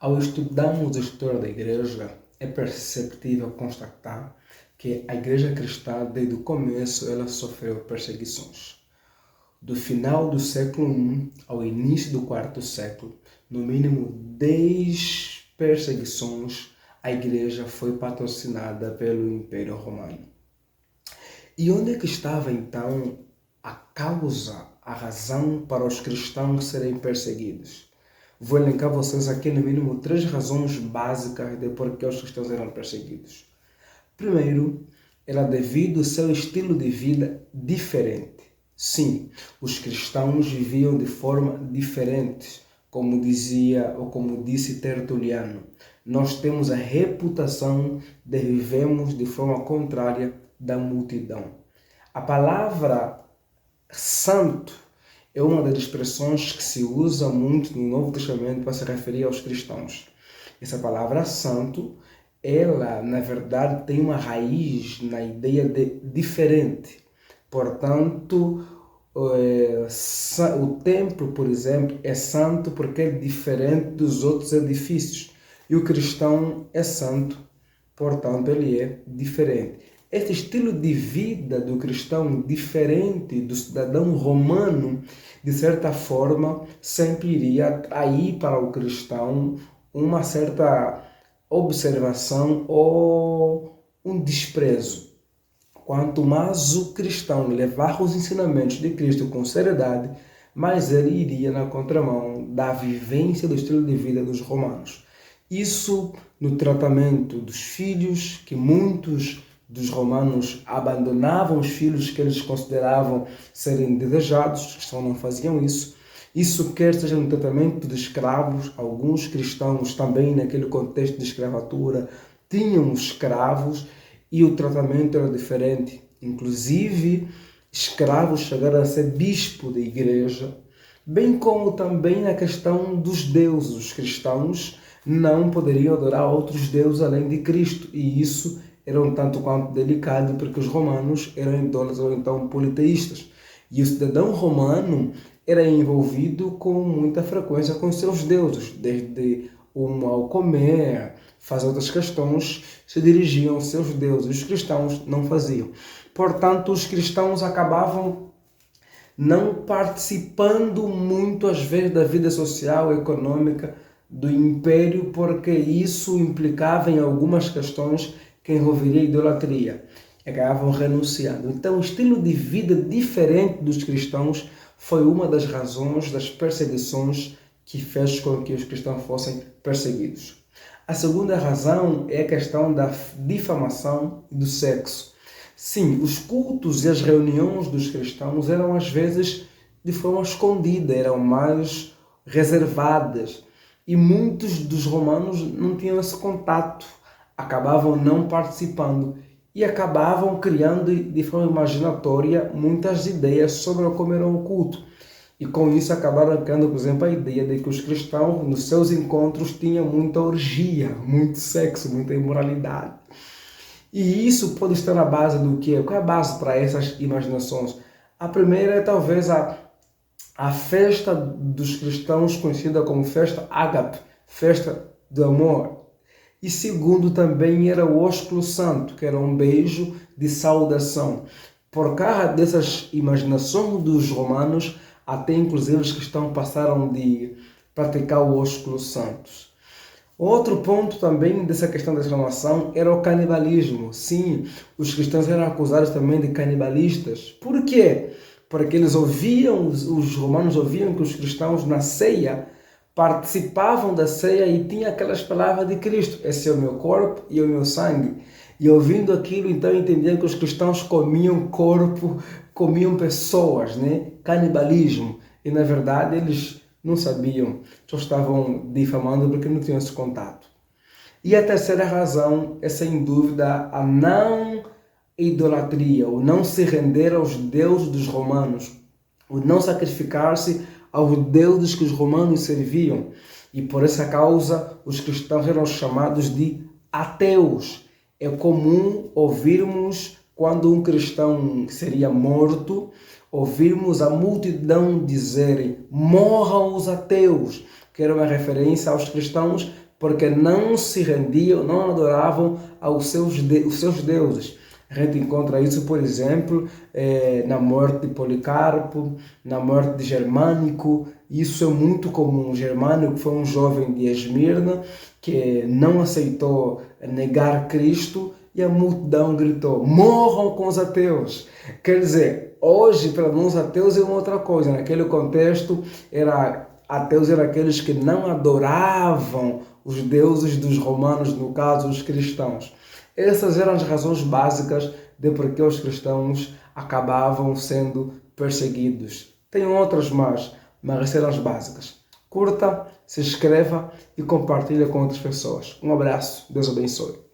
Ao estudarmos a história da Igreja, é perceptível constatar que a Igreja cristã, desde o começo, ela sofreu perseguições. Do final do século I ao início do quarto século, no mínimo 10 perseguições, a Igreja foi patrocinada pelo Império Romano. E onde é que estava então a causa, a razão para os cristãos serem perseguidos? Vou elencar vocês aqui no mínimo 3 razões básicas de por que os cristãos eram perseguidos. Primeiro, era devido ao seu estilo de vida diferente. Sim, os cristãos viviam de forma diferente, como dizia ou como disse Tertuliano. Nós temos a reputação de vivemos de forma contrária da multidão. A palavra santo é uma das expressões que se usa muito no Novo Testamento para se referir aos cristãos. Essa palavra santo, ela, na verdade, tem uma raiz na ideia de diferente. Portanto, o templo, por exemplo, é santo porque é diferente dos outros edifícios. E o cristão é santo, portanto, ele é diferente. Este estilo de vida do cristão, diferente do cidadão romano, de certa forma, sempre iria atrair para o cristão uma certa observação ou um desprezo. Quanto mais o cristão levar os ensinamentos de Cristo com seriedade, mais ele iria na contramão da vivência do estilo de vida dos romanos. Isso no tratamento dos filhos, que muitos dos romanos abandonavam os filhos que eles consideravam serem desejados, os cristãos não faziam isso. Isso quer seja no tratamento de escravos, alguns cristãos também naquele contexto de escravatura tinham escravos e o tratamento era diferente. Inclusive, escravos chegaram a ser bispo da igreja, bem como também na questão dos deuses. Os cristãos não poderiam adorar outros deuses além de Cristo, e isso era um tanto quanto delicado, porque os romanos eram idólatras ou então politeístas. E o cidadão romano era envolvido com muita frequência com seus deuses, desde ao comer, fazer outras questões, se dirigiam aos seus deuses. Os cristãos não faziam. Portanto, os cristãos acabavam não participando muito, às vezes, da vida social e econômica do império, porque isso implicava em algumas questões que envolveria idolatria. Acabavam renunciando. Então, o estilo de vida diferente dos cristãos foi uma das razões das perseguições que fez com que os cristãos fossem perseguidos. A segunda razão é a questão da difamação e do sexo. Sim, os cultos e as reuniões dos cristãos eram às vezes de forma escondida, eram mais reservadas. E muitos dos romanos não tinham esse contato, acabavam não participando e acabavam criando de forma imaginatória muitas ideias sobre como era o culto. E com isso acabaram criando, por exemplo, a ideia de que os cristãos, nos seus encontros, tinham muita orgia, muito sexo, muita imoralidade. E isso pode estar na base do quê? Qual é a base para essas imaginações? A primeira é talvez a festa dos cristãos, conhecida como festa ágape, festa do amor. E segundo também era o ósculo santo, que era um beijo de saudação. Por causa dessas imaginações dos romanos, até inclusive os cristãos passaram de praticar o ósculo santo. Outro ponto também dessa questão da exclamação era o canibalismo. Sim, os cristãos eram acusados também de canibalistas. Por quê? Porque eles ouviam, os romanos ouviam que os cristãos na ceia participavam da ceia e tinha aquelas palavras de Cristo: esse é o meu corpo e o meu sangue. E ouvindo aquilo, então entendiam que os cristãos comiam corpo, comiam pessoas, né? Canibalismo. E na verdade eles não sabiam, só estavam difamando porque não tinham esse contato. E a terceira razão é, sem dúvida, a não idolatria, o não se render aos deuses dos romanos, o não sacrificar-se aos deuses que os romanos serviam. E por essa causa os cristãos eram chamados de ateus. É comum ouvirmos, quando um cristão seria morto, ouvirmos a multidão dizerem: morram os ateus, que era uma referência aos cristãos porque não se rendiam, não adoravam os seus deuses. A gente encontra isso, por exemplo, na morte de Policarpo, na morte de Germânico. Isso é muito comum. Germânico foi um jovem de Esmirna que não aceitou negar Cristo e a multidão gritou: morram com os ateus. Quer dizer, hoje para nós ateus é uma outra coisa. Naquele contexto, ateus eram aqueles que não adoravam os deuses dos romanos, no caso os cristãos. Essas eram as razões básicas de por que os cristãos acabavam sendo perseguidos. Tem outras mais, mas essas eram as básicas. Curta, se inscreva e compartilhe com outras pessoas. Um abraço, Deus abençoe.